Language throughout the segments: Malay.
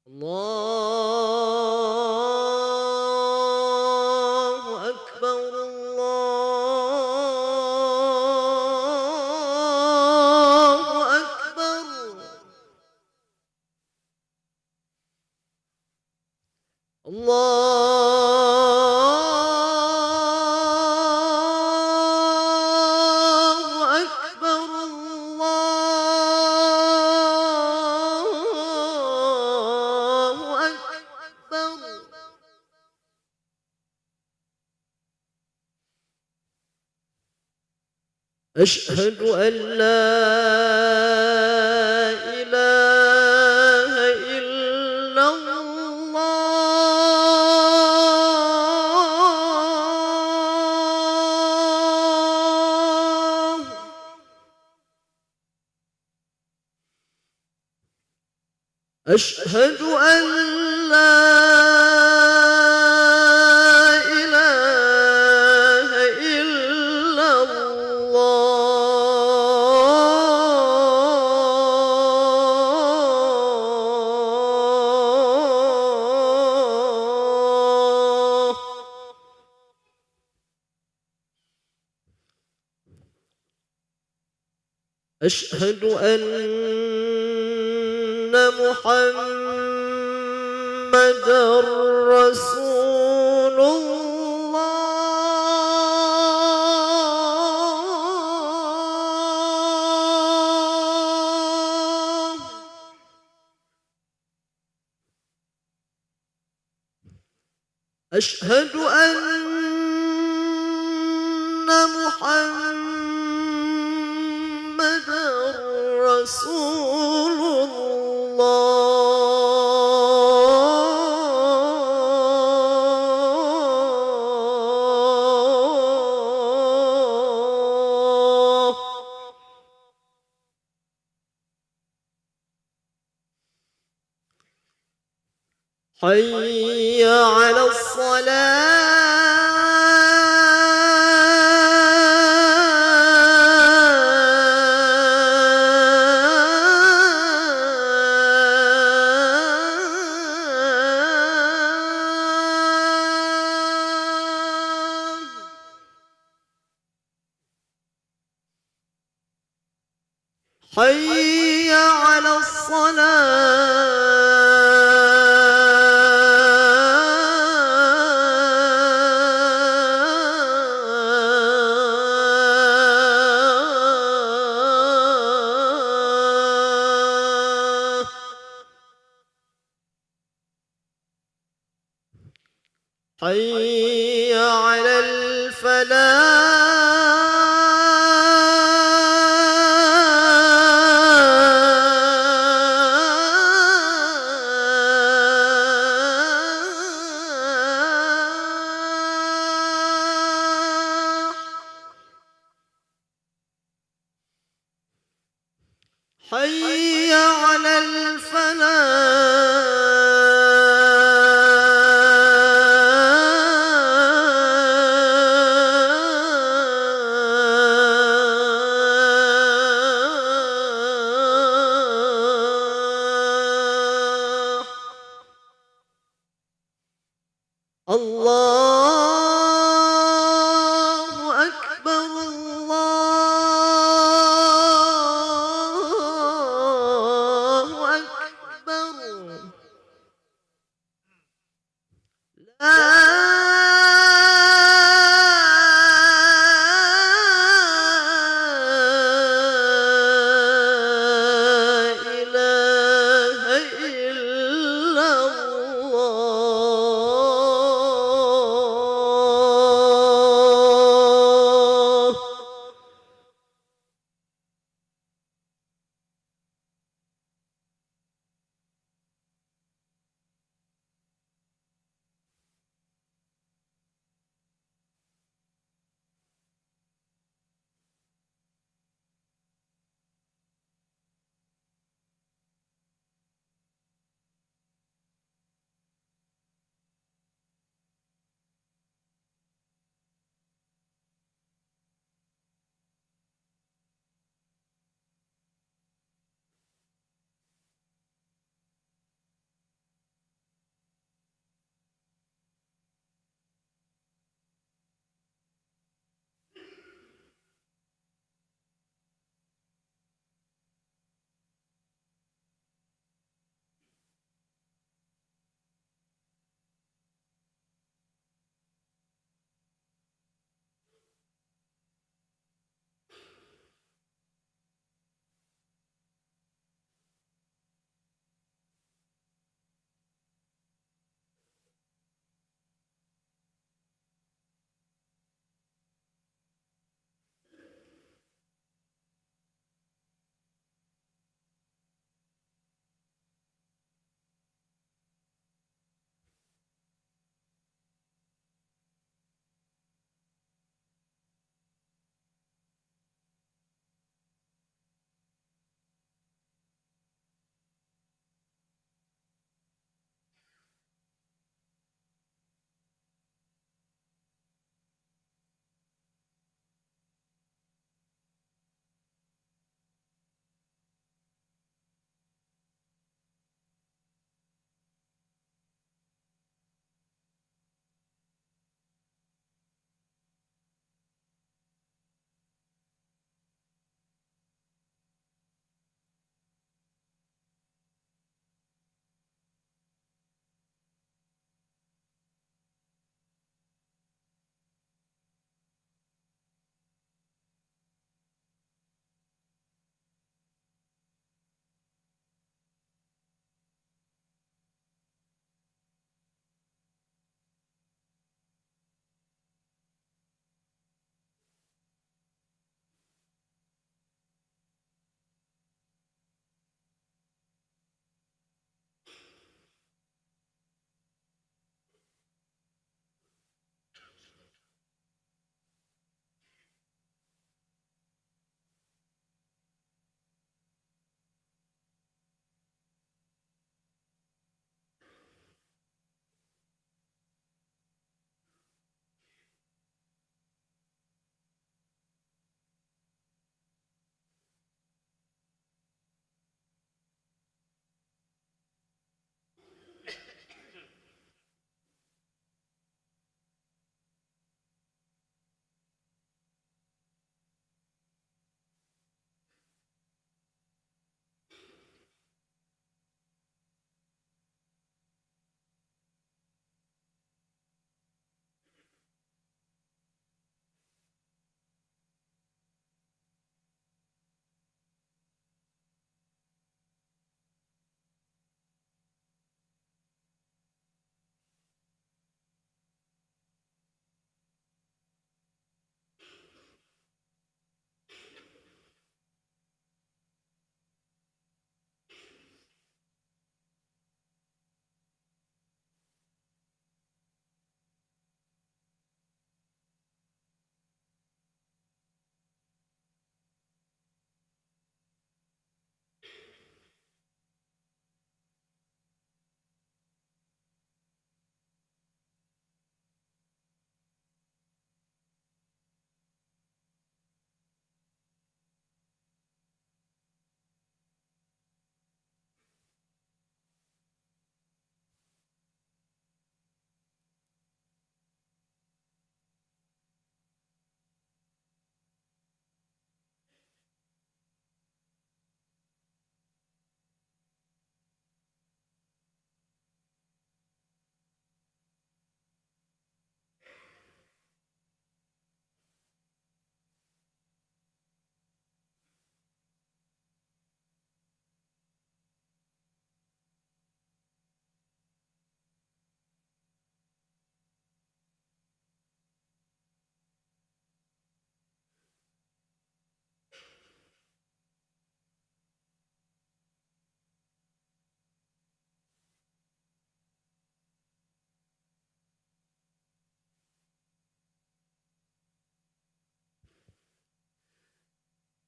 الله أكبر الله أكبر. الله أكبر الله أكبر. أشهد أن لا إله إلا الله. أشهد أن لا إله إلا الله. أشهد أن محمدًا رسول الله. أشهد أن محمدًا رسول الله. حي على الصلاة. حي على الصلاة. حي على الفلاح. حي على الفلاح. الله أكبر الله أكبر.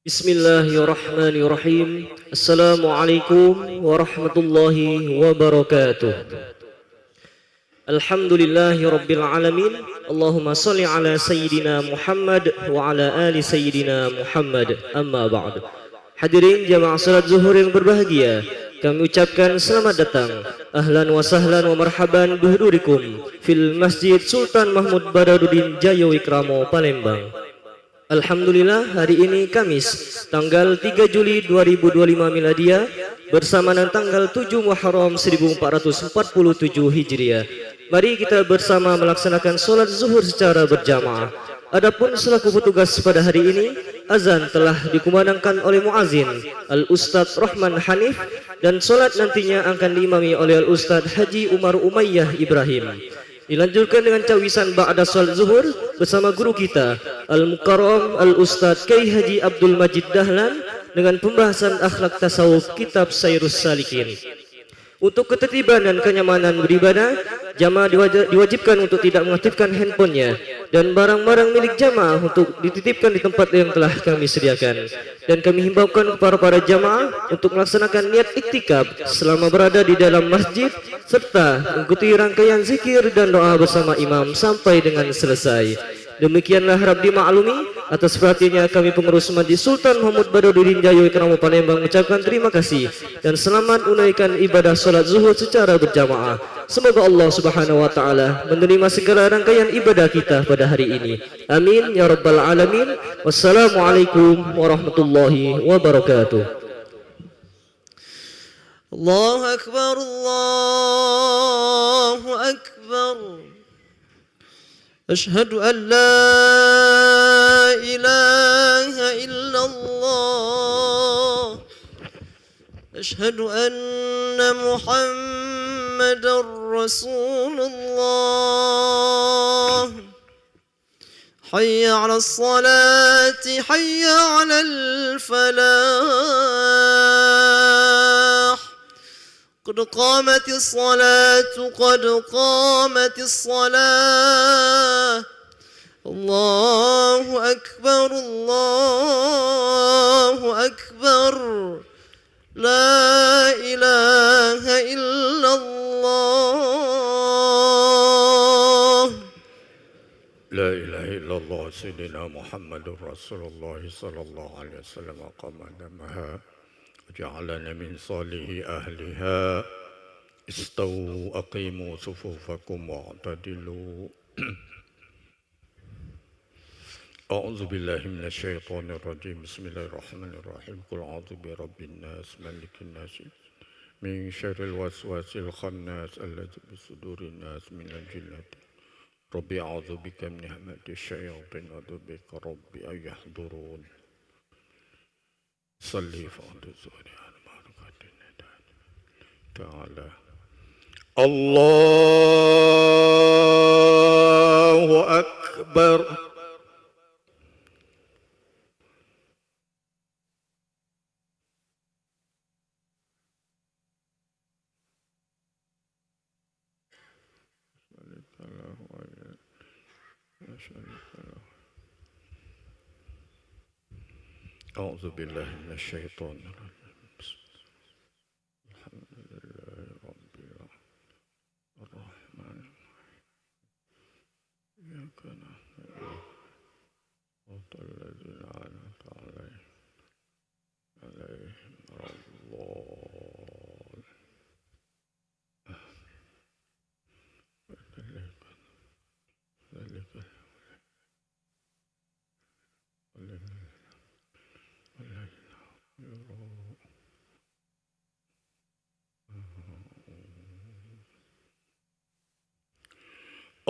Bismillahirrahmanirrahim. Assalamualaikum warahmatullahi wabarakatuh. Alhamdulillahi rabbil alamin. Allahumma salli ala sayyidina Muhammad wa ala ali sayyidina Muhammad. Amma ba'd. Hadirin jamaah salat zuhur yang berbahagia, kami ucapkan selamat datang, ahlan wa sahlan wa marhaban bihudurikum fil Masjid Sultan Mahmud Badaruddin Jaya Wikramo Palembang. Alhamdulillah, hari ini Kamis tanggal 3 Juli 2025 Miladiah bersama dengan tanggal 7 Muharram 1447 Hijriah. Mari kita bersama melaksanakan solat zuhur secara berjamaah. Adapun selaku petugas pada hari ini, azan telah dikumandangkan oleh muazin Al-Ustadz Rahman Hanif dan solat nantinya akan diimami oleh Al-Ustadz Haji Umar Umayyah Ibrahim. Dilanjutkan dengan cawisan ba'da salat zuhur bersama guru kita Al-Mukarram Al-Ustadz Kyai Haji Abdul Majid Dahlan dengan pembahasan akhlak tasawuf kitab Sairus Salikin. Untuk ketertiban dan kenyamanan beribadah, jamaah diwajibkan untuk tidak mengaktifkan handphonenya dan barang-barang milik jamaah untuk dititipkan di tempat yang telah kami sediakan. Dan kami himbaukan kepada para jamaah untuk melaksanakan niat iktikaf selama berada di dalam masjid serta mengikuti rangkaian zikir dan doa bersama imam sampai dengan selesai. Demikianlah harap dimaklumi. Atas perhatiannya kami pengurus Masjid Sultan Mahmud Badaruddin Jaya Wikramo Palembang mengucapkan terima kasih dan selamat menunaikan ibadah solat zuhur secara berjamaah. Semoga Allah Subhanahu wa taala menerima segala rangkaian ibadah kita pada hari ini. Amin ya rabbal alamin. Wassalamualaikum warahmatullahi wabarakatuh. Allahu Akbar, Allahu Akbar. أشهد أن لا إله إلا الله أشهد أن محمدا رسول الله حي على الصلاة حي على الفلاح قد قامت الصلاة قد قامت الصلاة الله أكبر الله أكبر لا إله إلا الله لا إله إلا الله سيدنا محمد رسول الله صلى الله عليه وسلم قام دمها وجعلنا من صالح أهلها استووا أقيموا صفوفكم واعتدلوا أعوذ بالله من الشيطان الرجيم بسم الله الرحمن الرحيم قل أعوذ برب الناس ملك الناس من شر الوسواس الخناس الذي بصدور الناس من الجنة ربي أعوذ بك من همة الشياطين وأعوذ بك ربي أن يحضرون صلي فأنت الزهري على بركة تعالى الله أكبر أعوذ بالله من الشيطان الرجيم الحمد لله رب الرحمن إياك نعبد صراط الذين أنعمت عليهم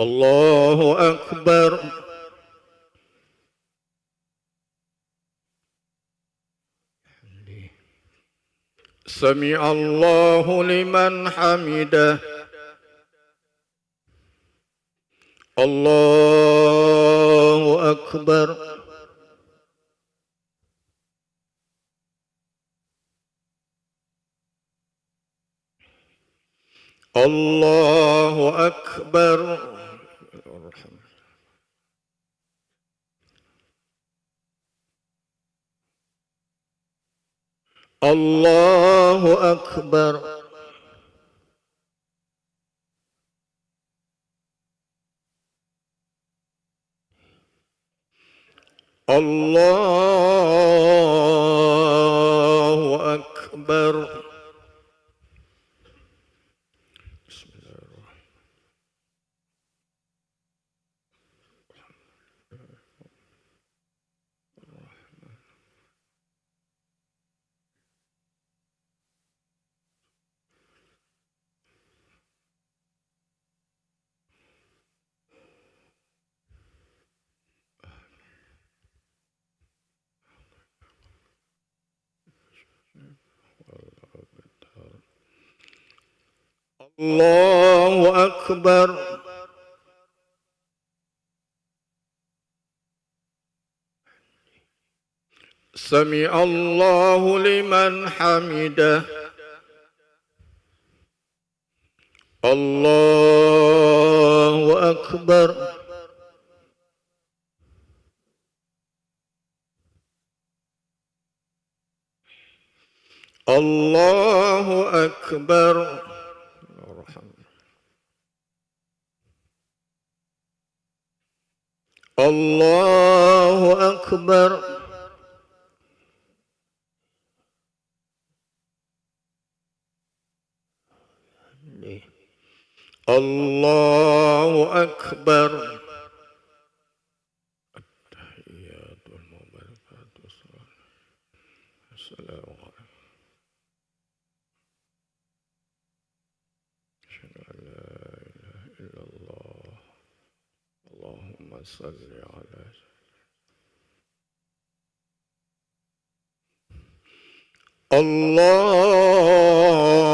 الله أكبر سمع الله لمن حمده الله أكبر الله أكبر الله أكبر الله أكبر بسم الله الرحمن الله أكبر سمع الله لمن حمده الله أكبر الله أكبر الله أكبر الله أكبر التحيات والمباركات والسلام عليكم أشهد أن لا إله إلا الله اللهم صل على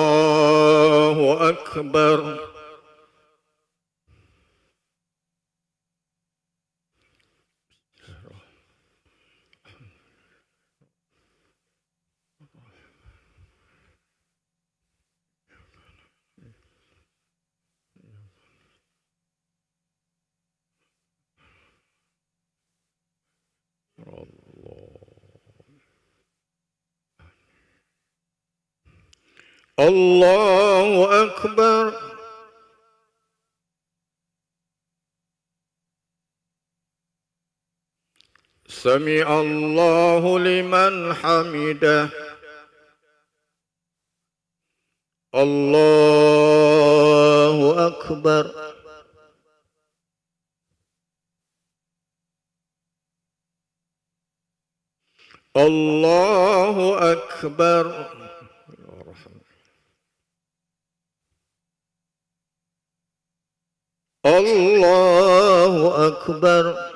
الله أكبر الله أكبر سمع الله لمن حمده الله أكبر الله أكبر الله أكبر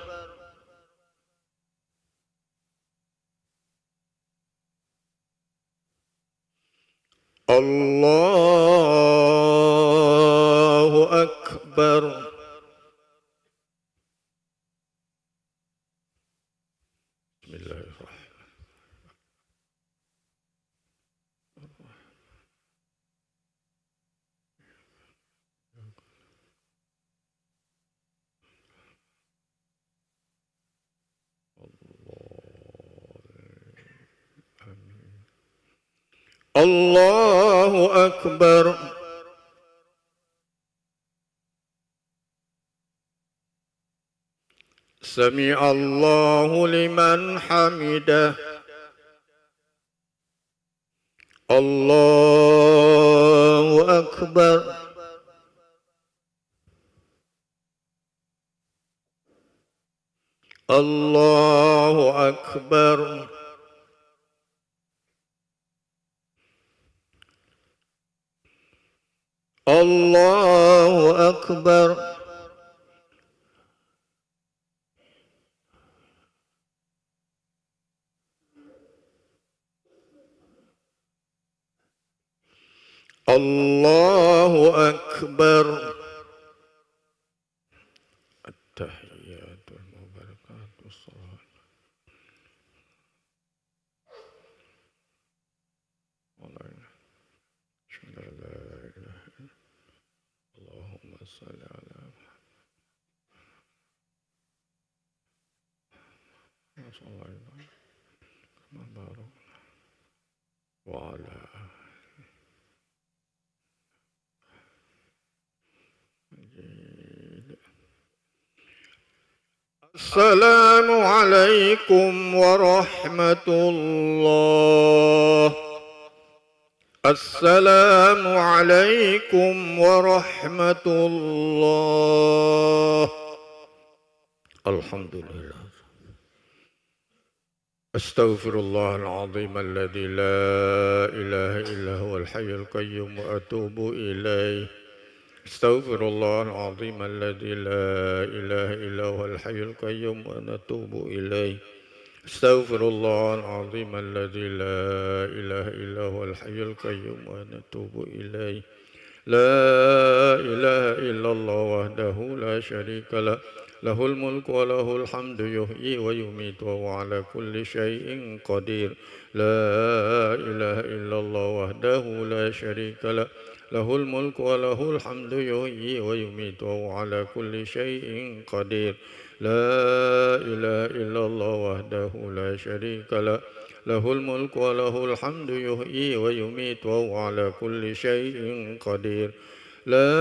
الله أكبر بسم الله الرحمن الله أكبر سمع الله لمن حمده الله أكبر الله أكبر الله أكبر الله أكبر التحيات والمباركات والصلاة على أشهد أن لا إله إلا اللهم صل على محمد كما باركنا وعلى السلام عليكم ورحمة الله. السلام عليكم ورحمة الله. الحمد لله. أستغفر الله العظيم الذي لا إله إلا هو الحي القيوم وأتوب إليه. استغفر الله العظيم الذي لا إله إلا هو الحي القيوم ونتوب إليه. استغفر الله العظيم الذي لا إله إلا هو الحي القيوم ونتوب إليه. لا إله إلا الله وحده لا شريك له، له الملك وله الحمد يحيي ويميت وهو على كل شيء قدير. لا إله إلا الله وحده لا شريك له، له الملك وله الحمد يحيي ويميت وهو على كل شيء قدير. لا إله إلا الله وحده لا شريك له، له الملك وله الحمد يحيي ويميت وهو على كل شيء قدير. لا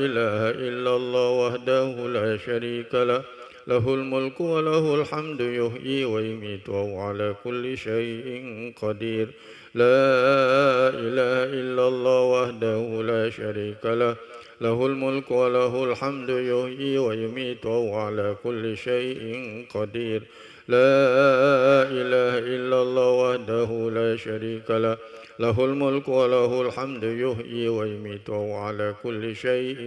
إله إلا الله وحده لا شريك له، له الملك وله الحمد يحيي ويميت وهو على كل شيء قدير. لا إله إلا الله وحده لا شريك له، له الملك وله الحمد يحيي ويميت وهو على كل شيء قدير. لا إله إلا الله وحده لا شريك له، له الملك وله الحمد يحيي ويميت وهو على كل شيء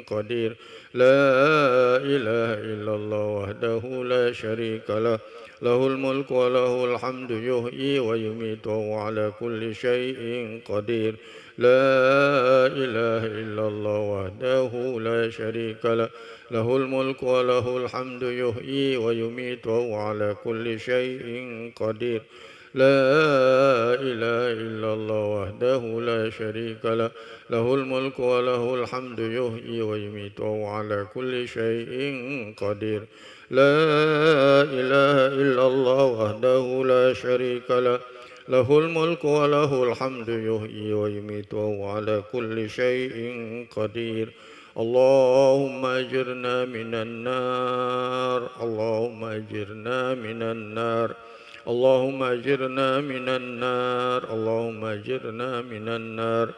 قدير. لا إله إلا الله وحده لا شريك له، له الملك وله الحمد يحيي ويميت وهو على كل شيء قدير. لا إله إلا الله وحده لا شريك له، له الملك وله الحمد يحيي ويميت وهو على كل شيء قدير. لا إله إلا الله وحده لا شريك له، له الملك وله الحمد يحيي ويميت وهو على كل شيء قدير. لا إله إلا الله وحده لا شريك له، له الملك وله الحمد يحيي ويميت وهو على كل شيء قدير. اللهم أجرنا من النار، اللهم أجرنا من النار، اللهم أجرنا من النار، اللهم أجرنا من النار،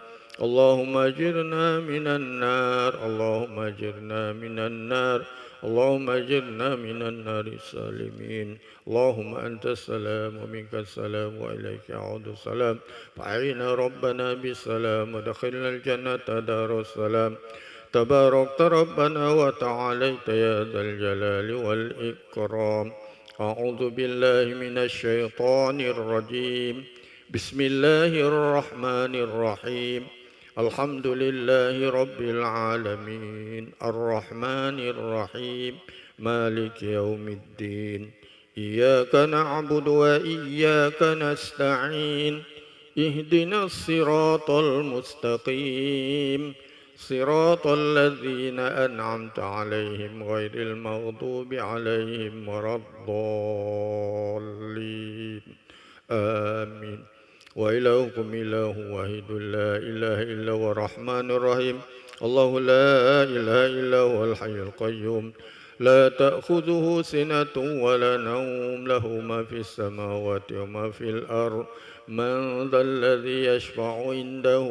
اللهم أجرنا من النار، اللهم أجرنا من النار، اللهم أجرنا من النار السالمين. اللهم أنت السلام ومنك السلام وإليك يعود السلام. فأعنا ربنا بالسلام ودخلنا الجنة دار السلام. تباركت ربنا وتعاليت يا ذا الجلال والإكرام. أعوذ بالله من الشيطان الرجيم. بسم الله الرحمن الرحيم. الحمد لله رب العالمين، الرحمن الرحيم، مالك يوم الدين. إياك نعبد وإياك نستعين. اهدنا الصراط المستقيم، صراط الذين أنعمت عليهم غير المغضوب عليهم ولا الضالين. آمين. وإلهكم إله واحد لا إله إلا هو الرحمن الرحيم. الله لا إله إلا هو الحي القيوم، لا تأخذه سنة ولا نوم، له ما في السماوات وما في الأرض. من ذا الذي يشفع عنده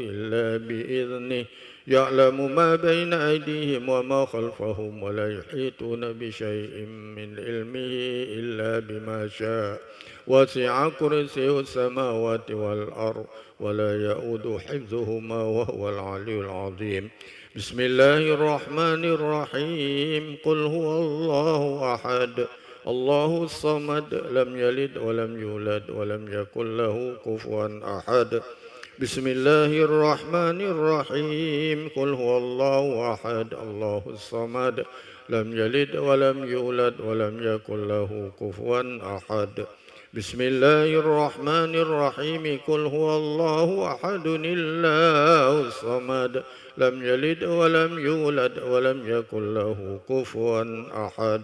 إلا بإذنه، يعلم ما بين أيديهم وما خلفهم، ولا يحيطون بشيء من علمه إلا بما شاء. وسع كرسيه السماوات والأرض ولا يؤود حفظهما وهو العلي العظيم. بسم الله الرحمن الرحيم. قل هو الله أحد، الله الصمد، لم يلد ولم يولد ولم يكن له كفوا أحد. بسم الله الرحمن الرحيم. قل هو الله أحد، الله الصمد، لم يلد ولم يولد ولم يكن له كفوا أحد. بسم الله الرحمن الرحيم. قل هو الله أحد، الله الصمد، لم يلد ولم يولد ولم يكن له كفوا أحد.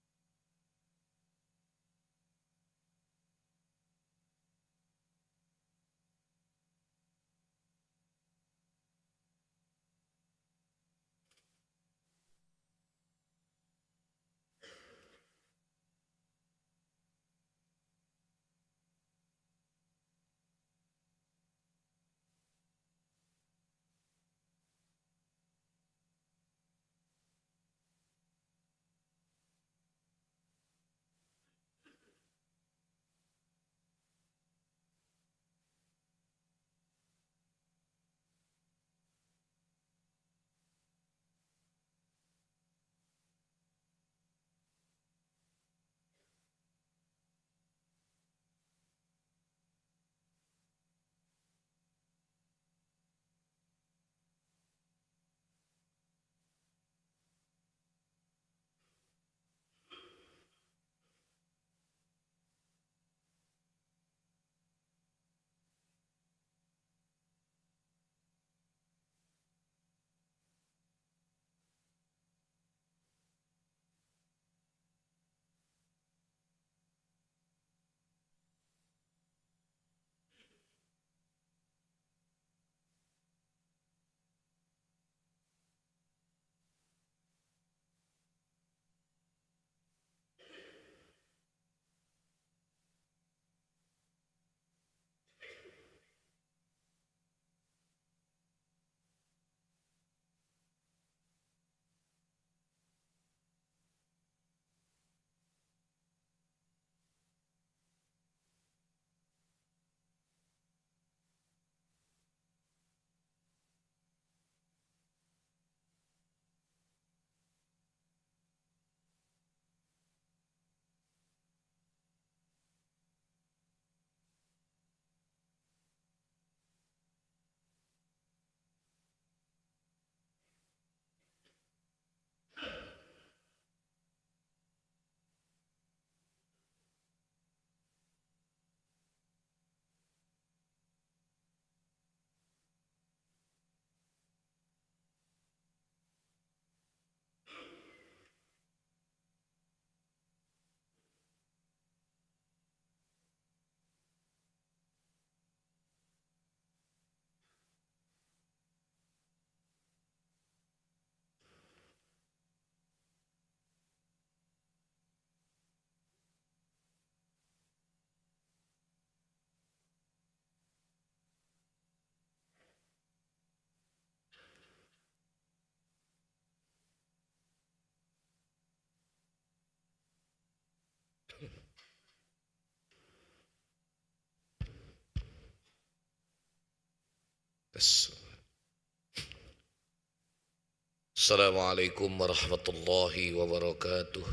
Assalamualaikum warahmatullahi wabarakatuh.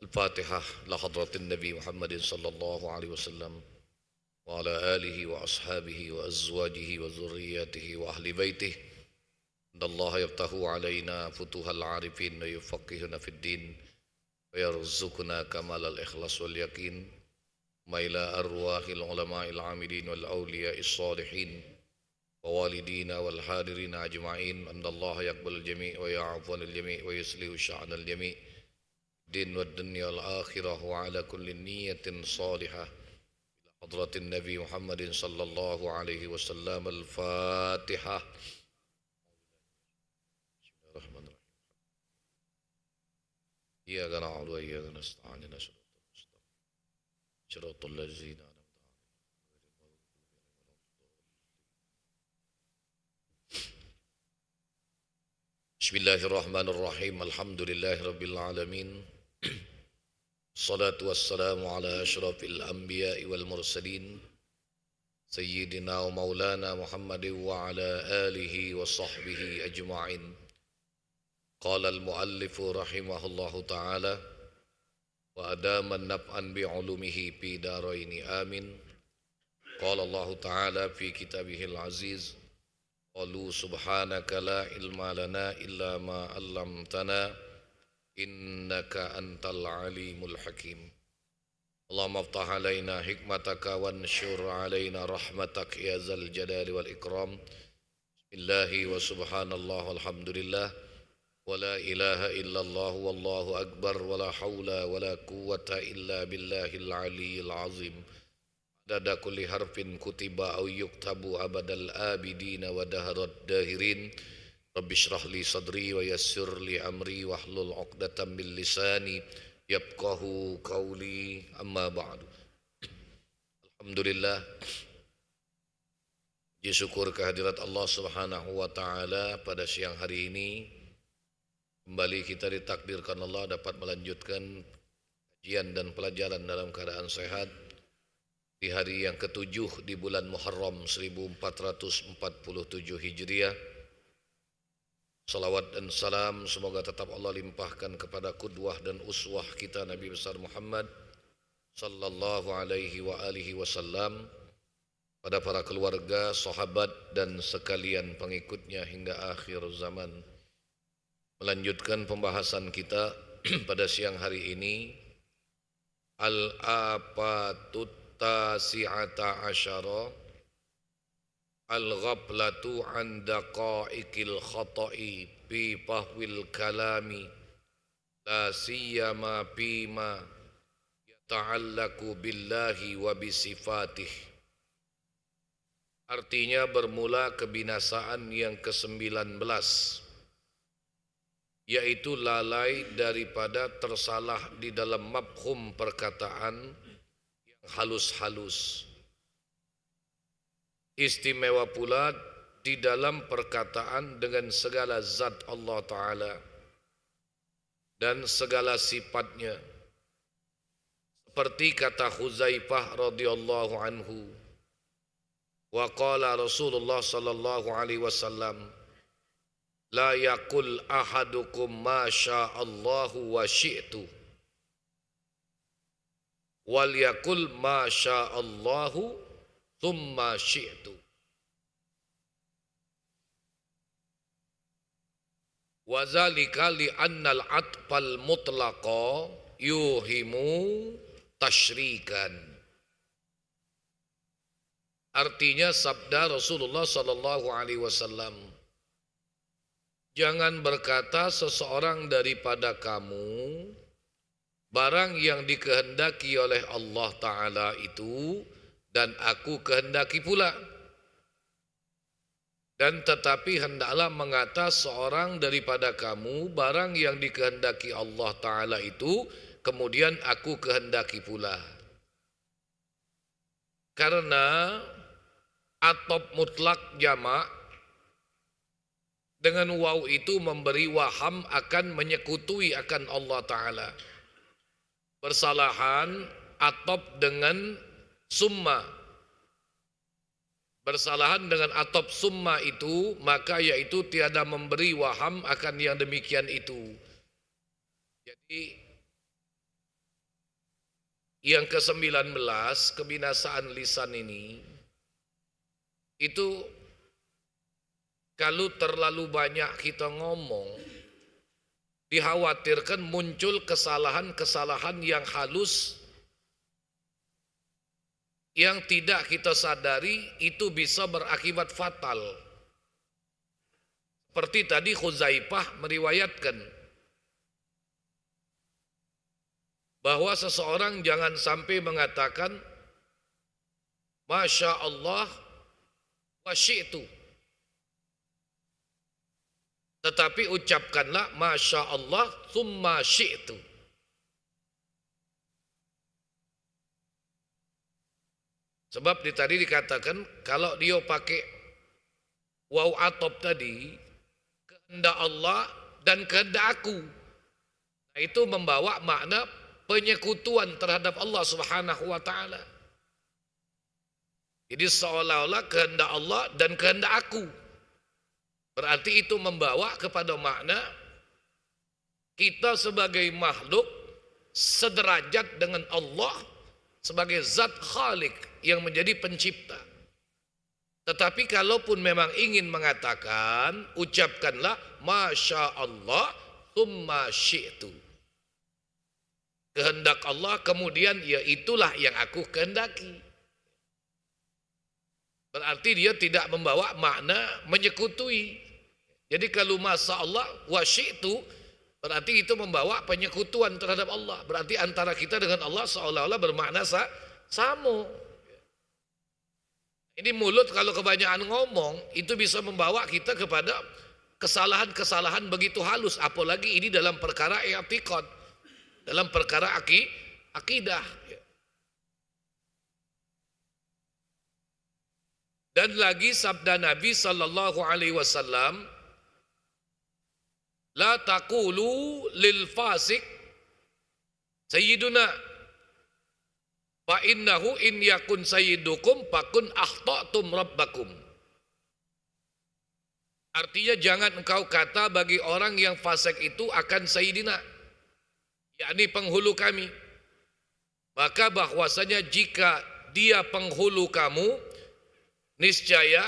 Al-Fatihah la hadratin Nabi Muhammadin sallallahu alaihi wasallam wa ala alihi wa ashabihi wa azwajihi wa zurriyatihi wa ahli baitihi. Innallaha yaftahu alaina futuhal arifin wa yufaqihuna fid din wa yarzuquna kamalal ikhlas wal yaqin ma ila arwahil ulama'il amilin wal awliya'is salihin ووالدينا والحاضرين أجمعين أن الله يقبل الجميع ويعفو عن الجميع ويصلح شأن الجميع الدين والدنيا والآخرة وعلى كل نية صالحة حضرة النبي محمد صلى الله عليه وسلم. الفاتحة. بسم الله الرحمن الرحيم. إياك نعبد وإياك نستعين صراط الذين Bismillahirrahmanirrahim. Alhamdulillahi alamin. Salatu wassalamu ala asyrafil anbiya'i wal mursalin Sayyidina wa maulana Muhammadin wa ala alihi wa sahbihi ajma'in. Qala al-muallifu rahimahullahu ta'ala wa adaman naf'an bi'ulumihi fi daraini amin. Qala Allah ta'ala fi kitabihil aziz Qalu subhanaka la ilma lana illa ma 'allamtana innaka antal alimul hakim. Allahumma aftah alaina hikmataka wanshur alaina rahmatak ya zal jalali wal ikram. Bismillahi wa subhanallah walhamdulillah wa la ilaha illallah wallahu akbar wa la hawla wa la quwwata illa billahil aliyyil azim. Dada kulli harfin kutiba au yuktabu abadal abidina wa daharat dahirin. Rabbi shrah li sadri wa yassir li amri wahlul 'uqdatam min lisani yafqahu qawli. Amma ba'du. Alhamdulillah, puji syukur kehadirat Allah Subhanahu wa taala pada siang hari ini kembali kita ditakdirkan Allah dapat melanjutkan kajian dan pelajaran dalam keadaan sehat di hari yang ketujuh di bulan Muharram 1447 Hijriah. Salawat dan salam semoga tetap Allah limpahkan kepada qudwah dan uswah kita Nabi besar Muhammad sallallahu alaihi wa alihi wasallam, pada para keluarga, sahabat dan sekalian pengikutnya hingga akhir zaman. Melanjutkan pembahasan kita pada siang hari ini, al-afatut tasi'ata asyara al-ghaflatu an daqa'iqil khata'i fi fahwil kalami la siyama bima yata'allaku billahi wa bisifatih. Artinya bermula kebinasaan yang ke-19, yaitu lalai daripada tersalah di dalam mafhum perkataan halus-halus. Istimewa pula di dalam perkataan dengan segala zat Allah Ta'ala dan segala sifatnya. Seperti kata Huzaifah radhiyallahu anhu, wa qala Rasulullah sallallahu alaihi wasallam, la yaqul ahadukum ma sya'allahu wa syi'tu wal yakul ma sya'allahu thumma syi'tu. Wa zalika li annal atfal mutlaqa yuhimu tasyrikan. Artinya sabda Rasulullah sallallahu alaihi wasallam, jangan berkata seseorang daripada kamu barang yang dikehendaki oleh Allah Ta'ala itu dan aku kehendaki pula. Dan tetapi hendaklah mengata seorang daripada kamu barang yang dikehendaki Allah Ta'ala itu kemudian aku kehendaki pula. Karena atop mutlak jamak dengan waw itu memberi waham akan menyekutui akan Allah Ta'ala. Bersalahan atop dengan summa bersalahan dengan atop summa itu, maka yaitu tiada memberi waham akan yang demikian itu. Jadi yang ke-19, kebinasaan lisan ini, itu kalau terlalu banyak kita ngomong, dikhawatirkan muncul kesalahan-kesalahan yang halus yang tidak kita sadari, itu bisa berakibat fatal. Seperti tadi Khuzaifah meriwayatkan bahwa seseorang jangan sampai mengatakan Masya Allah wa syi'tu, tetapi ucapkanlah Masya Allah thumma syi'tu. Sebab tadi dikatakan kalau dia pakai waw atop tadi, kehendak Allah dan kehendak aku, nah, itu membawa makna penyekutuan terhadap Allah Subhanahu wa taala. Jadi seolah-olah kehendak Allah dan kehendak aku. Berarti itu membawa kepada makna kita sebagai makhluk sederajat dengan Allah sebagai zat khalik yang menjadi pencipta. Tetapi kalaupun memang ingin mengatakan, ucapkanlah Masya Allah thumma syi'tu. Kehendak Allah kemudian ya itulah yang aku kehendaki. Berarti dia tidak membawa makna menyekutui. Jadi kalau Masya Allah wa syi'tu, berarti itu membawa penyekutuan terhadap Allah. Berarti antara kita dengan Allah seolah-olah bermakna sama. Ini mulut kalau kebanyakan ngomong, itu bisa membawa kita kepada kesalahan-kesalahan begitu halus. Apalagi ini dalam perkara i'tiqad, dalam perkara akidah. Dan lagi sabda Nabi sallallahu alaihi wasallam, la taqulu lil fasik sayyiduna fa innahu in yakun sayyidukum fakun akhta'tum rabbakum. Artinya jangan engkau kata bagi orang yang fasik itu akan sayyidina, yakni penghulu kami. Maka bahwasanya jika dia penghulu kamu, niscaya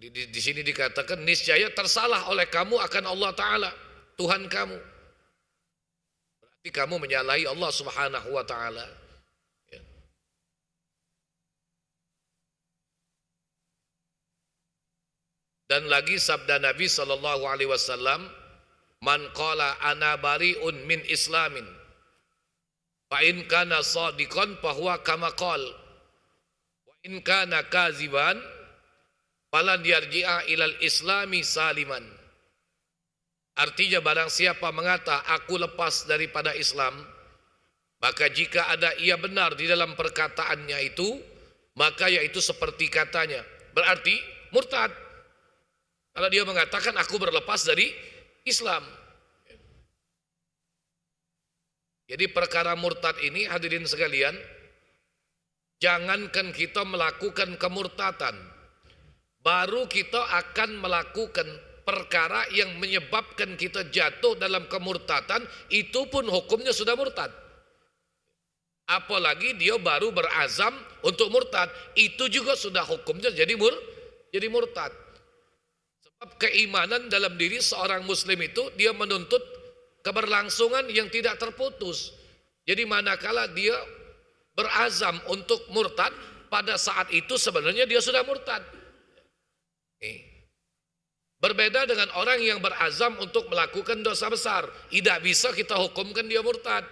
di sini dikatakan niscaya tersalah oleh kamu akan Allah Ta'ala, Tuhan kamu. Berarti kamu menyalahi Allah Subhanahu wa Ta'ala. Ya. Dan lagi sabda Nabi sallallahu alaihi wasallam, man qala ana bari'un min islamin fa in kana shadiqan fa huwa kama qala wa in kana kaziban falan yarji'a ilal islami saliman. Artinya barang siapa mengata aku lepas daripada Islam, maka jika ada ia benar di dalam perkataannya itu, maka yaitu seperti katanya. Berarti murtad kalau dia mengatakan aku berlepas dari Islam. Jadi perkara murtad ini hadirin sekalian, jangankan kita melakukan kemurtadan, baru kita akan melakukan perkara yang menyebabkan kita jatuh dalam kemurtadan, itu pun hukumnya sudah murtad. Apalagi dia baru berazam untuk murtad, itu juga sudah hukumnya jadi murtad. Sebab keimanan dalam diri seorang muslim itu dia menuntut keberlangsungan yang tidak terputus. Jadi manakala dia berazam untuk murtad, pada saat itu sebenarnya dia sudah murtad. Berbeda dengan orang yang berazam untuk melakukan dosa besar, tidak bisa kita hukumkan dia murtad.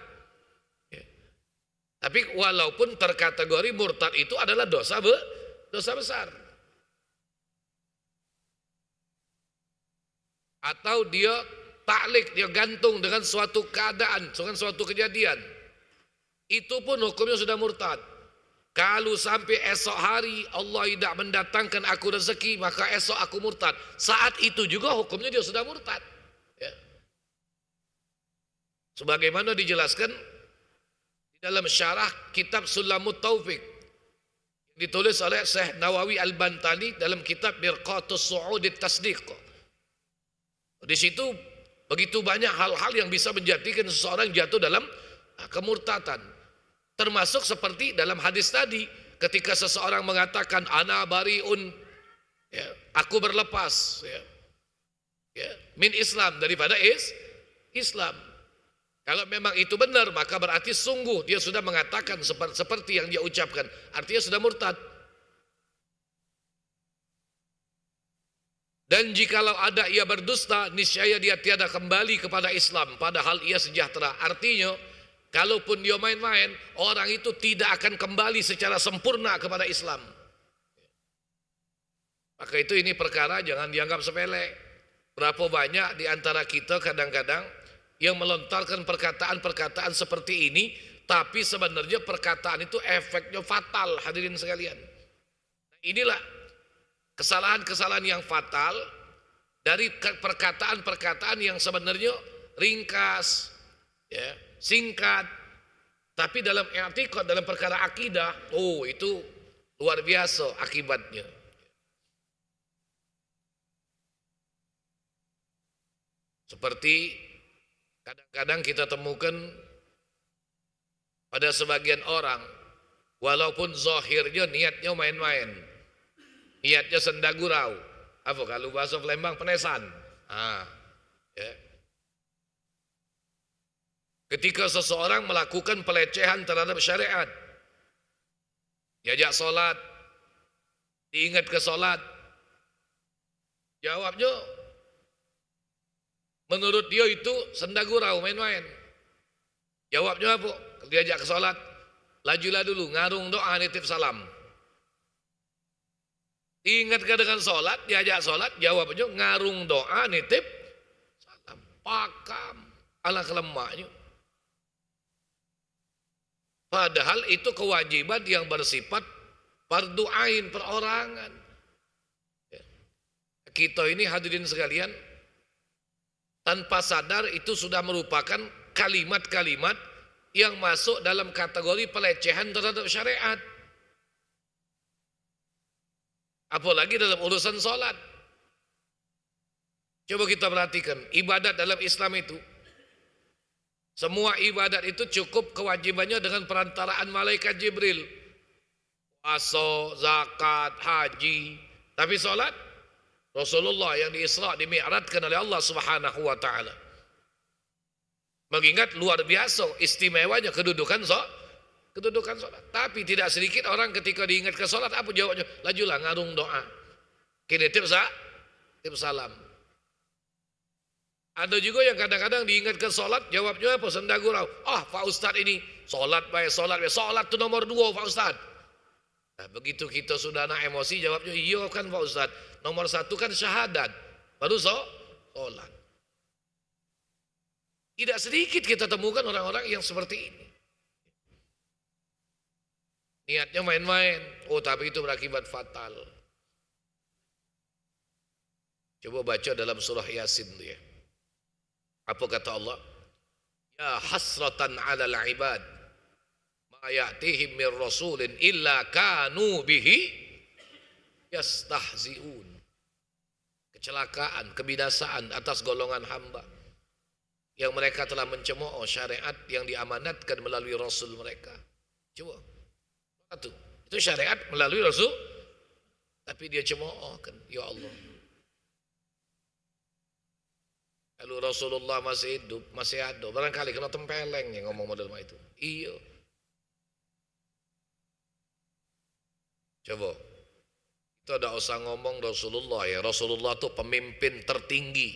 Tapi walaupun terkategori murtad itu adalah dosa besar. Atau dia taklik, dia gantung dengan suatu keadaan, dengan suatu kejadian, itu pun hukumnya sudah murtad. Kalau sampai esok hari Allah tidak mendatangkan aku rezeki, maka esok aku murtad. Saat itu juga hukumnya dia sudah murtad. Ya. Sebagaimana dijelaskan di dalam syarah kitab Sulamut Taufik ditulis oleh Syekh Nawawi Al-Bantani dalam kitab Mirqatus Su'udit Tasdiq. Di situ begitu banyak hal-hal yang bisa menjadikan seseorang jatuh dalam kemurtatan. Termasuk seperti dalam hadis tadi, ketika seseorang mengatakan ana bariun, ya, aku berlepas, ya, min Islam, daripada Islam. Kalau memang itu benar, maka berarti sungguh dia sudah mengatakan seperti yang dia ucapkan. Artinya sudah murtad. Dan jikalau ada ia berdusta, niscaya dia tiada kembali kepada Islam, padahal ia sejahtera. Artinya, kalaupun dia main-main, orang itu tidak akan kembali secara sempurna kepada Islam. Maka itu ini perkara jangan dianggap sepele. Berapa banyak di antara kita kadang-kadang yang melontarkan perkataan-perkataan seperti ini, tapi sebenarnya perkataan itu efeknya fatal, hadirin sekalian. Inilah kesalahan-kesalahan yang fatal dari perkataan-perkataan yang sebenarnya ringkas, ya, singkat, tapi dalam i'tiqad, dalam perkara akidah, oh itu luar biasa akibatnya. Seperti kadang-kadang kita temukan pada sebagian orang, walaupun zahirnya niatnya main-main, niatnya senda gurau, apa kalau bahasa Palembang penesan. Ya. Ketika seseorang melakukan pelecehan terhadap syariat, diajak sholat, diingat ke sholat, jawabnya menurut dia itu senda gurau, main-main. Jawabnya apa? Diajak ke sholat, lajulah dulu, ngarung doa, nitip salam. Ingatkan dengan sholat, diajak sholat, jawabnya ngarung doa, nitip salam. Pakam, ala kelemaknya. Padahal itu kewajiban yang bersifat fardu ain, perorangan. Kita ini hadirin sekalian, tanpa sadar itu sudah merupakan kalimat-kalimat yang masuk dalam kategori pelecehan terhadap syariat. Apalagi dalam urusan sholat. Coba kita perhatikan, ibadat dalam Islam itu, semua ibadat itu cukup kewajibannya dengan perantaraan malaikat Jibril. Puasa, zakat, haji. Tapi sholat, Rasulullah yang di-Isra, di-Mi'rajkan oleh Allah Subhanahu wa taala. Mengingat luar biasa istimewanya kedudukan sholat. Tapi tidak sedikit orang ketika diingat ke sholat, apa jawabnya? Lajulah ngarung doa. Kini tip salam. Ada juga yang kadang-kadang diingat ke sholat, jawabnya apa? Senda gurau. Pak Ustadz ini sholat baik, sholat itu nomor 2 Pak Ustadz. Nah, begitu kita sudah nak emosi, jawabnya iya kan Pak Ustadz, nomor 1 kan syahadat, baru sholat. Tidak sedikit kita temukan orang-orang yang seperti ini. Niatnya main-main, tapi itu berakibat fatal. Coba baca dalam surah Yasin tu ya. Apa kata Allah? Ya hasratan 'alal 'ibad ma ya'tihim mir rasulin illa kanu bihi yastahzi'un. Kecelakaan, kebinasaan atas golongan hamba yang mereka telah mencemooh syariat yang diamanatkan melalui rasul mereka. Coba. Itu syariat melalui rasul, tapi dia cemoohkan, ya Allah. Kalau Rasulullah masih hidup, masih ada, barangkali kena tempeleng yang ngomong model itu. Iya. Coba. Itu ada usah ngomong Rasulullah ya. Rasulullah itu pemimpin tertinggi.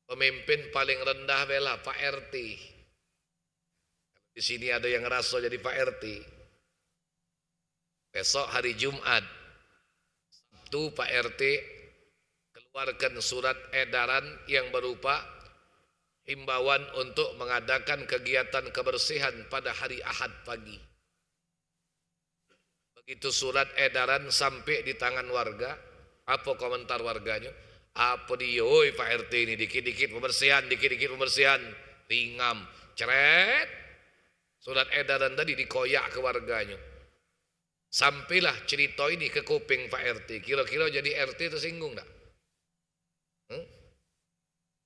Pemimpin paling rendah bela Pak RT. Di sini ada yang ngerasa jadi Pak RT. Besok hari Jumat, Sabtu Pak RT keluarkan surat edaran yang berupa himbauan untuk mengadakan kegiatan kebersihan pada hari Ahad pagi. Begitu surat edaran sampai di tangan warga, apa komentar warganya? Apa dia, oi Pak RT ini dikit-dikit pembersihan, ringam, ceret. Surat edaran tadi dikoyak ke warganya. Sampailah cerita ini ke kuping Pak RT. Kira-kira jadi RT tersinggung tak?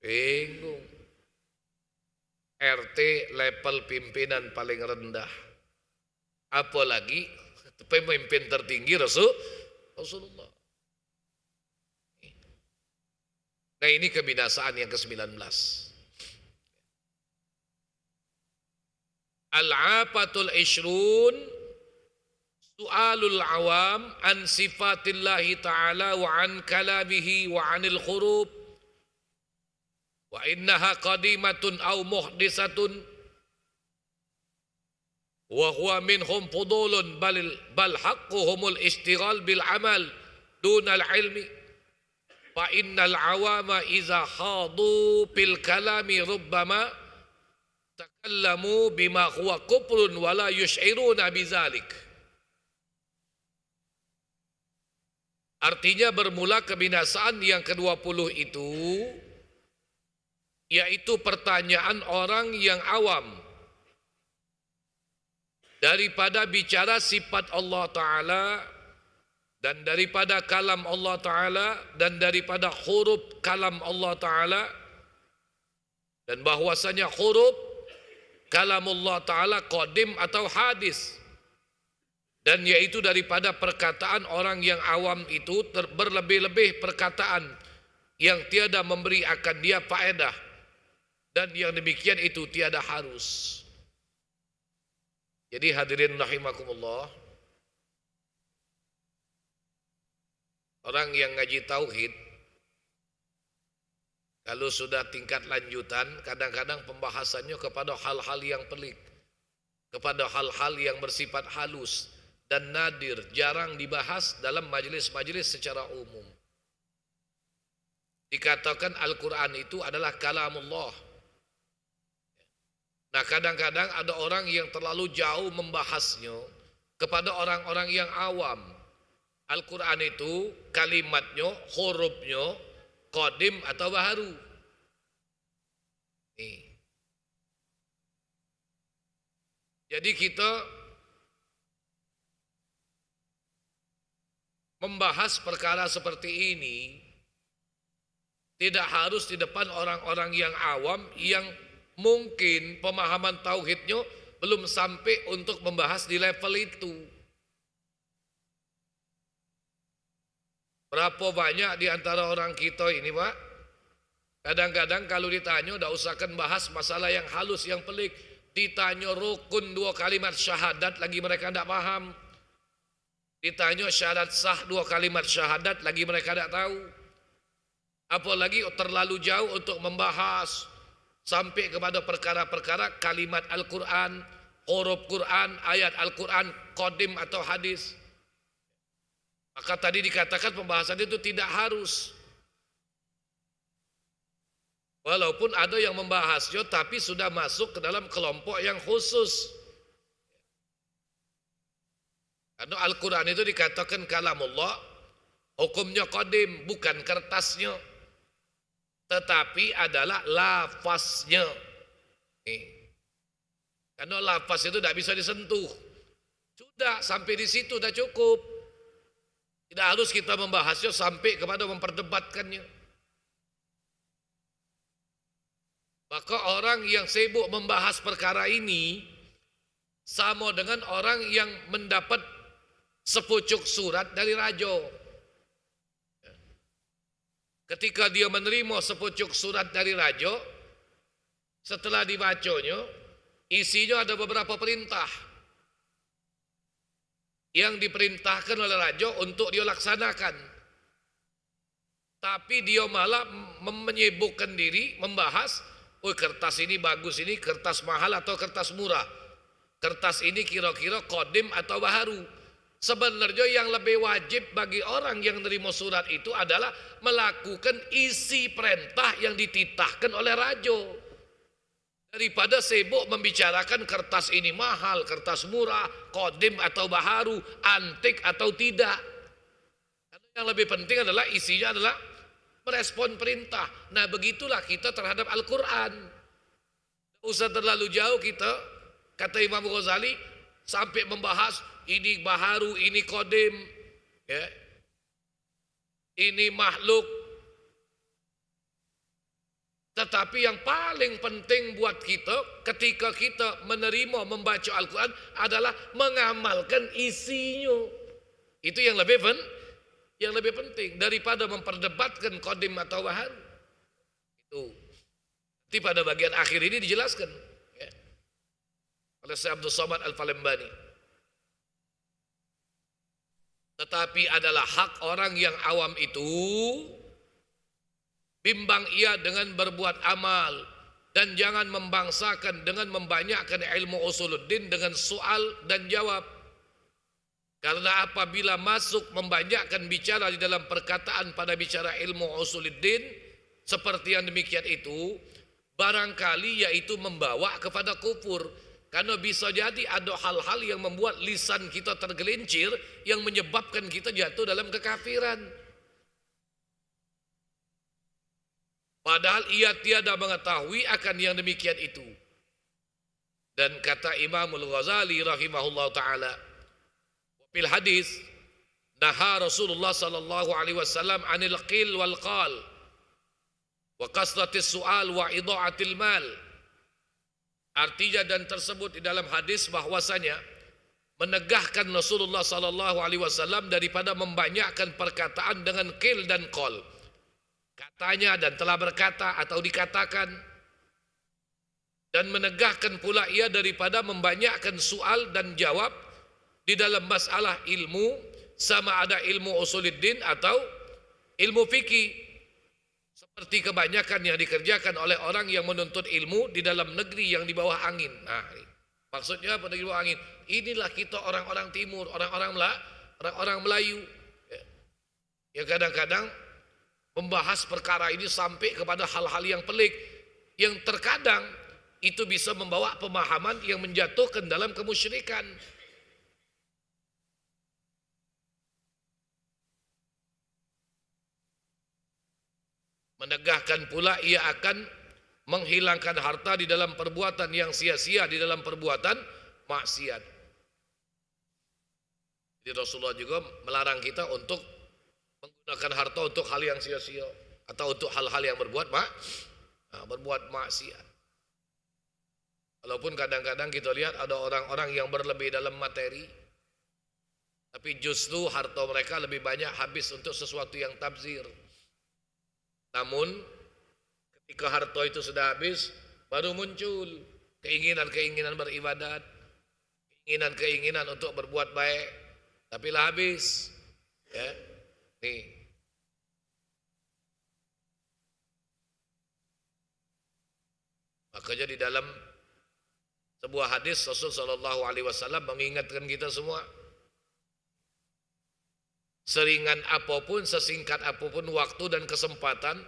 Bingung. RT level pimpinan paling rendah. Apalagi pemimpin tertinggi Rasulullah. Nah ini kebinasaan yang ke-19. Al-afatul ishrun su'alul awam an sifatillahi ta'ala wa an kalamihi wa anil khurub wa innaha qadimatun aw muhdisatun wa huwa minhum fudulun bal haqquhumul istighal bil amal dunal ilmi. Fa innal awama iza khadu bil kalami rubbama takallamu bima huwa kufrun wala yush'iruna bizalik. Artinya bermula kebinasaan yang ke-20 itu yaitu pertanyaan orang yang awam daripada bicara sifat Allah Ta'ala dan daripada kalam Allah Ta'ala dan daripada huruf kalam Allah Ta'ala, dan bahwasanya huruf kalam Allah Ta'ala qadim atau hadis, dan yaitu daripada perkataan orang yang awam itu berlebih-lebih perkataan yang tiada memberi akan dia faedah, dan yang demikian itu tiada harus. Jadi hadirin rahimakumullah, orang yang ngaji tauhid kalau sudah tingkat lanjutan kadang-kadang pembahasannya kepada hal-hal yang pelik, kepada hal-hal yang bersifat halus dan nadir, jarang dibahas dalam majelis-majelis secara umum. Dikatakan Al-Quran itu adalah kalamullah. Nah kadang-kadang ada orang yang terlalu jauh membahasnya kepada orang-orang yang awam. Al-Quran itu kalimatnya, hurufnya, qadim atau baharu. Jadi kita membahas perkara seperti ini tidak harus di depan orang-orang yang awam yang mungkin pemahaman tauhidnya belum sampai untuk membahas di level itu. Berapa banyak di antara orang kita ini Pak, kadang-kadang kalau ditanya tidak usahkan bahas masalah yang halus, yang pelik. Ditanya rukun 2 kalimat syahadat lagi mereka tidak paham. Ditanya syahadat sah 2 kalimat syahadat lagi mereka tidak tahu. Apalagi terlalu jauh untuk membahas sampai kepada perkara-perkara kalimat Al-Quran, huruf Quran, ayat Al-Quran, qadim atau hadis. Maka tadi dikatakan pembahasan itu tidak harus. Walaupun ada yang membahasnya tapi sudah masuk ke dalam kelompok yang khusus. Karena Al-Quran itu dikatakan kalamullah, hukumnya qadim, bukan kertasnya, tetapi adalah lafaznya. Karena lafaz itu tidak bisa disentuh. Sudah sampai di situ sudah cukup. Tidak harus kita membahasnya sampai kepada memperdebatkannya. Maka orang yang sibuk membahas perkara ini sama dengan orang yang mendapat sepucuk surat dari raja. Ketika dia menerima sepucuk surat dari raja, setelah dibacanya, isinya ada beberapa perintah yang diperintahkan oleh raja untuk dia laksanakan. Tapi dia malah menyibukkan diri membahas, oh kertas ini bagus, ini kertas mahal atau kertas murah, kertas ini kira-kira qadim atau baharu. Sebenarnya yang lebih wajib bagi orang yang menerima surat itu adalah melakukan isi perintah yang dititahkan oleh raja, daripada sibuk membicarakan kertas ini mahal, kertas murah, qadim atau baharu, antik atau tidak. Karena yang lebih penting adalah isinya adalah merespon perintah. Nah, begitulah kita terhadap Al-Quran. Usah terlalu jauh kita, kata Imam Ghazali, sampai membahas ini baharu, ini kodim, ya, ini makhluk. Tetapi yang paling penting buat kita ketika kita menerima membaca Al-Quran adalah mengamalkan isinya. Itu yang lebih penting daripada memperdebatkan qadim atau bahar. Itu. Nanti pada bagian akhir ini dijelaskan, ya, oleh Syekh Abdul Somad Al-Falembani. Tetapi adalah hak orang yang awam itu, bimbang ia dengan berbuat amal, dan jangan membangsakan dengan membanyakkan ilmu usuluddin dengan soal dan jawab. Karena apabila masuk membanyakkan bicara di dalam perkataan pada bicara ilmu usuluddin seperti yang demikian itu, barangkali yaitu membawa kepada kufur. Karena bisa jadi ada hal-hal yang membuat lisan kita tergelincir yang menyebabkan kita jatuh dalam kekafiran. Padahal ia tiada mengetahui akan yang demikian itu. Dan kata Imamul Ghazali rahimahullah ta'ala, fil hadis, naha Rasulullah sallallahu alaihi wasallam anil qil wal qal wa kasratis su'al wa idha'atil mal. Artinya dan tersebut di dalam hadis bahwasanya menegahkan Rasulullah sallallahu alaihi wasallam daripada membanyakkan perkataan dengan qil dan qal. Katanya dan telah berkata atau dikatakan, dan menegahkan pula ia daripada membanyakkan soal dan jawab di dalam masalah ilmu, sama ada ilmu usuluddin atau ilmu fikih, seperti kebanyakan yang dikerjakan oleh orang yang menuntut ilmu di dalam negeri yang di bawah angin. Nah, maksudnya apa di bawah angin? Inilah kita orang-orang timur, orang-orang Melayu, ya kadang-kadang membahas perkara ini sampai kepada hal-hal yang pelik, yang terkadang itu bisa membawa pemahaman yang menjatuhkan dalam kemusyrikan. Menegahkan pula ia akan menghilangkan harta di dalam perbuatan yang sia-sia, di dalam perbuatan maksiat. Jadi Rasulullah juga melarang kita untuk menggunakan harta untuk hal yang sia-sia atau untuk hal-hal yang berbuat maksiat. Walaupun kadang-kadang kita lihat ada orang-orang yang berlebih dalam materi, tapi justru harta mereka lebih banyak habis untuk sesuatu yang tabzir. Namun ketika harta itu sudah habis, baru muncul keinginan-keinginan beribadat, keinginan-keinginan untuk berbuat baik, tapi lah habis, ya. Nih, makanya di dalam sebuah hadis Rasul sallallahu alaihi wasallam mengingatkan kita semua, seringan apapun, sesingkat apapun waktu dan kesempatan,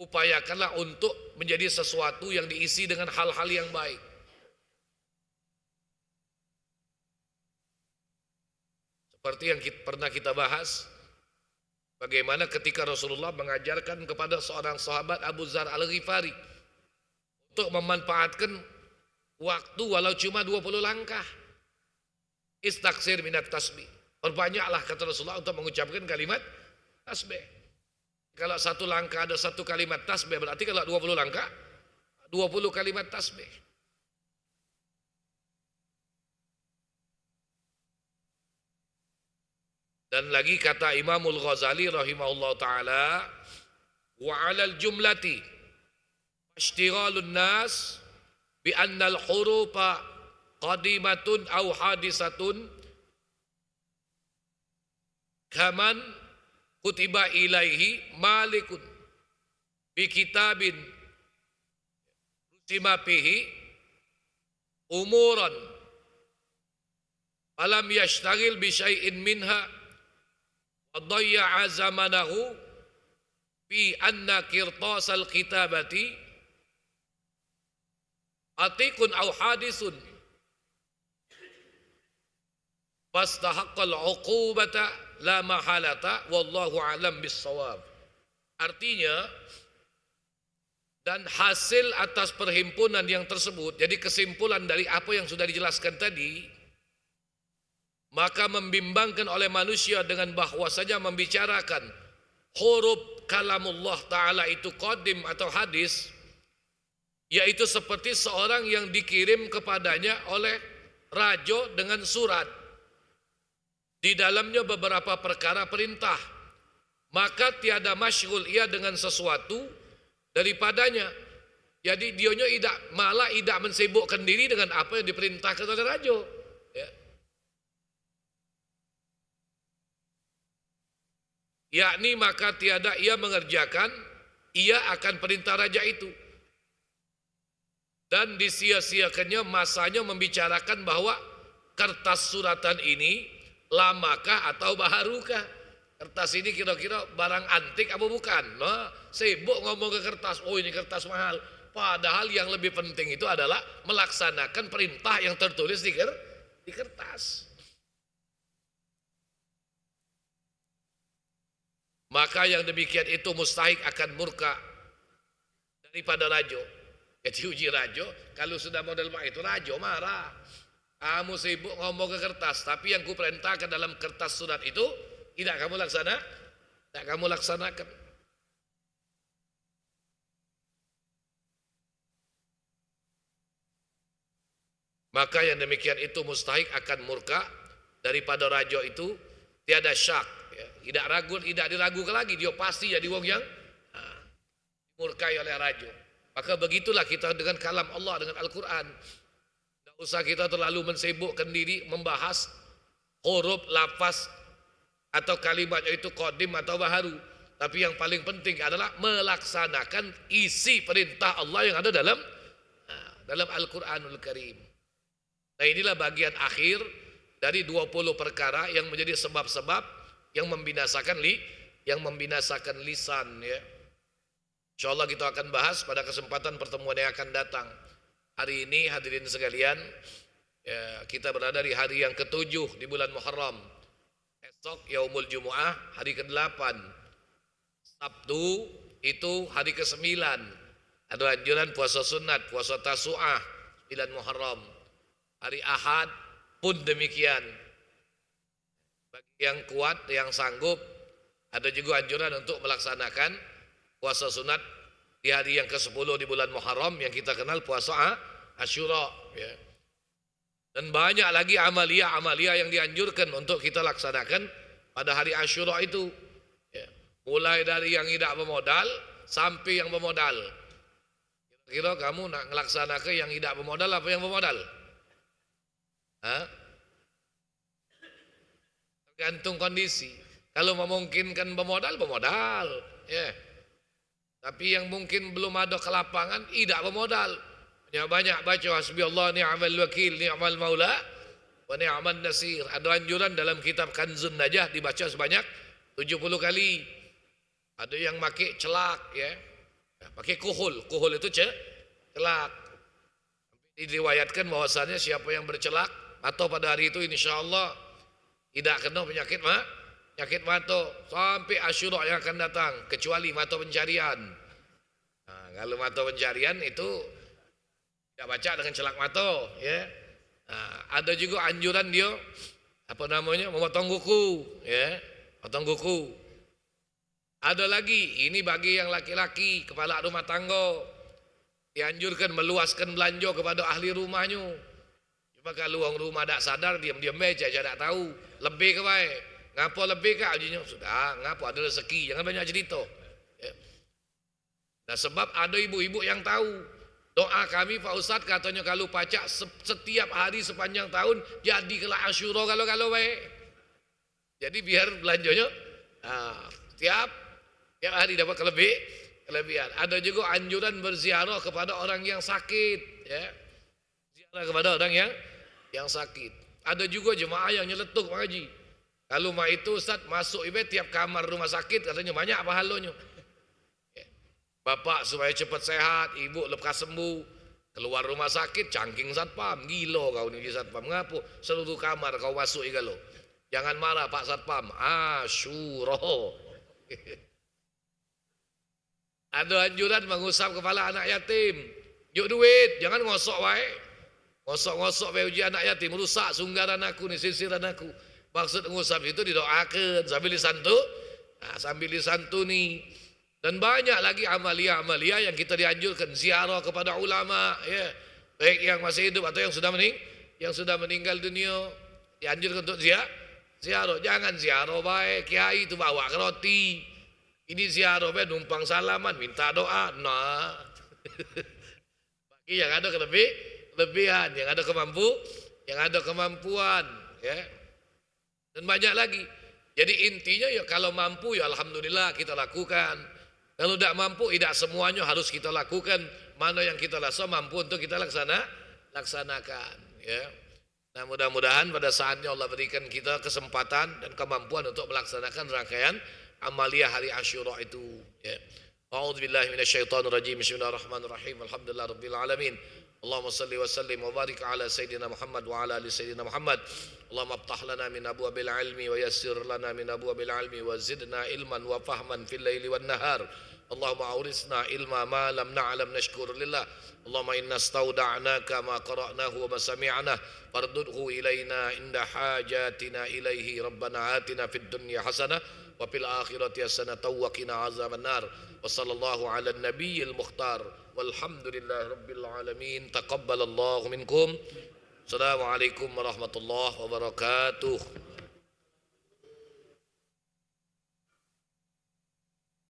upayakanlah untuk menjadi sesuatu yang diisi dengan hal-hal yang baik. Seperti yang pernah kita bahas, bagaimana ketika Rasulullah mengajarkan kepada seorang sahabat Abu Dzar Al-Ghifari untuk memanfaatkan waktu walau cuma 20 langkah. Istaksir minat tasbih. Perbanyaklah kata Rasulullah untuk mengucapkan kalimat tasbih. Kalau satu langkah ada satu kalimat tasbih, berarti kalau 20 langkah 20 kalimat tasbih. Dan lagi kata Imamul Ghazali rahimahullah ta'ala, wa 'alal jumlati ishtighalun nas bi anna al-hurufa qadimatun aw hadisatun kaman kutiba ilaihi malikun bi kitabin rusima fihi umuran falam yashtagil bi syai'in minha wadayya'a zamanahu fi anna qirtasal kitabati atiqun aw hadisun fastahaqqal uqubata la mahalata wallahu alam bissawab. Artinya, dan hasil atas perhimpunan yang tersebut, jadi kesimpulan dari apa yang sudah dijelaskan tadi, maka membimbangkan oleh manusia dengan bahwasanya membicarakan huruf kalamullah Ta'ala itu qadim atau hadis, yaitu seperti seorang yang dikirim kepadanya oleh raja dengan surat. Di dalamnya beberapa perkara perintah, maka tiada masyghul ia dengan sesuatu daripadanya. Jadi dionya malah tidak mensibukkan diri dengan apa yang diperintahkan oleh raja. Ya. Yakni maka tiada ia mengerjakan, ia akan perintah raja itu. Dan disia-siakannya masanya membicarakan bahwa kertas suratan ini lamakah atau baharukah. Kertas ini kira-kira barang antik apa bukan? Nah, sibuk ngomong ke kertas, oh ini kertas mahal. Padahal yang lebih penting itu adalah melaksanakan perintah yang tertulis di kertas. Maka yang demikian itu mustahik akan murka daripada raja. Jadi uji raja, kalau sudah model itu raja marah. Kamu sibuk ngomong ke kertas, tapi yang kuperintahkan dalam kertas surat itu tidak kamu laksanakan. Maka yang demikian itu mustahik akan murka daripada raja itu, tiada syak, ya. Tidak ragu, tidak diragukan lagi, dia pasti jadi wong yang murkai oleh raja. Maka begitulah kita dengan kalam Allah, dengan Al-Quran. Tidak usah kita terlalu mensibukkan diri membahas huruf, lafaz atau kalimat itu qadim atau baharu. Tapi yang paling penting adalah melaksanakan isi perintah Allah yang ada dalam Al-Quranul Karim. Nah, inilah bagian akhir dari 20 perkara yang menjadi sebab-sebab yang membinasakan lisan, ya. Insyaallah kita akan bahas pada kesempatan pertemuan yang akan datang. Hari ini hadirin sekalian, ya, kita berada di hari yang ke-7 di bulan Muharram. Esok Yaumul Jumu'ah, hari ke-8. Sabtu itu hari ke-9. Ada anjuran puasa sunat, puasa Tasu'ah 9 Muharram. Hari Ahad pun demikian. Bagi yang kuat, yang sanggup, ada juga anjuran untuk melaksanakan puasa sunat di hari yang ke-10 di bulan Muharram yang kita kenal puasa Asyura, ya. Dan banyak lagi amalia-amalia yang dianjurkan untuk kita laksanakan pada hari Asyura itu, ya. Mulai dari yang tidak bermodal sampai yang bermodal. Kira-kira kamu nak melaksanakan yang tidak bermodal apa yang bermodal? Tergantung kondisi. Kalau memungkinkan bermodal, ya. Tapi yang mungkin belum ada ke lapangan, tidak bermodal. Banyak baca hasbiyallah ni'mal wakil, ni'mal maula wa ni'mal nasir. Ada anjuran dalam kitab Kanzun Najah dibaca sebanyak 70 kali. Ada yang pakai celak, ya. Pakai kuhul itu celak. Diriwayatkan bahwasannya siapa yang bercelak atau pada hari itu insyaallah tidak kena penyakit mata sampai Asyura yang akan datang, kecuali mata pencarian. Nah, kalau mata pencarian itu tidak baca dengan celak mata, ya. Nah, ada juga anjuran dia memotong kuku, ya, potong kuku. Ada lagi, ini bagi yang laki-laki, kepala rumah tangga, dianjurkan meluaskan belanja kepada ahli rumahnya. Cuma kalau orang rumah tak sadar, diam-diam aja, tak tahu, lebih ke baik. Ngapa lebih ke ajinya? Sudah, ngapa ada rezeki, jangan banyak cerita, ya. Nah, sebab ada ibu-ibu yang tahu. Doa kami Pak Ustadz katanya kalau pacak setiap hari sepanjang tahun jadi kelak Asyura kalau baik. Jadi biar belanjanya tiap hari dapat kelebihan. Ada juga anjuran berziarah kepada orang yang sakit, ya. Ziarah kepada orang yang sakit. Ada juga jemaah yang nyeletuk Pak Haji. Kalau itu Ustaz masuk tiap kamar rumah sakit katanya banyak pahalanya. Bapak supaya cepat sehat, ibu lekas sembuh, keluar rumah sakit cangking satpam, gila kau ni satpam, ngapu seluruh kamar kau masuk kalau. Jangan marah Pak Satpam, Asyura. Ada anjuran mengusap kepala anak yatim. Yuk duit, jangan ngosok wae. Ngosok-ngosok wae uji anak yatim, merusak sunggaran aku nih, sisiran aku. Maksud ngusap itu didoakan sambil disantuni. Dan banyak lagi amalia-amalia yang kita dianjurkan, ziarah kepada ulama, ya. Baik yang masih hidup atau yang sudah meninggal dunia, dianjurkan untuk ziarah. Jangan ziarah baik, kiai itu bawa roti. Ini ziarah baik numpang salaman, minta doa. Nah. Bagi yang ada kelebihan, yang ada kemampuan, ya. Dan banyak lagi. Jadi intinya ya kalau mampu ya alhamdulillah kita lakukan. Kalau tidak mampu, tidak semuanya harus kita lakukan. Mana yang kita rasa mampu untuk kita laksanakan. Ya. Nah mudah-mudahan pada saatnya Allah berikan kita kesempatan dan kemampuan untuk melaksanakan rangkaian amalia hari Asyura itu. Ya. A'udzubillahi minasyaitonirrajim. Bismillahirrahmanirrahim. Alhamdulillahirabbil alamin. Allahumma salli wa sallim wa barik ala sayyidina Muhammad wa ala ali sayyidina Muhammad. Allahumma aftah lana min abwabil ilmi wa yassir lana min abwabil ilmi wa zidna ilman wa fahman fil laili wan nahar. Allahumma aurisna ilma ma lam na'lam nashkur lillah. Allahumma inna stauda'naka ma qara'nahu wa ma sami'na fardudhu ilayna inda hajatina ilaihi. Rabbana atina fid dunya hasanah wa fil akhirati hasanah wa qina azaban nar. Wa sallallahu ala nabiyil mukhtar walhamdulillahi rabbil alamin. Taqabbalallahu minkum. Assalamualaikum warahmatullahi wabarakatuh.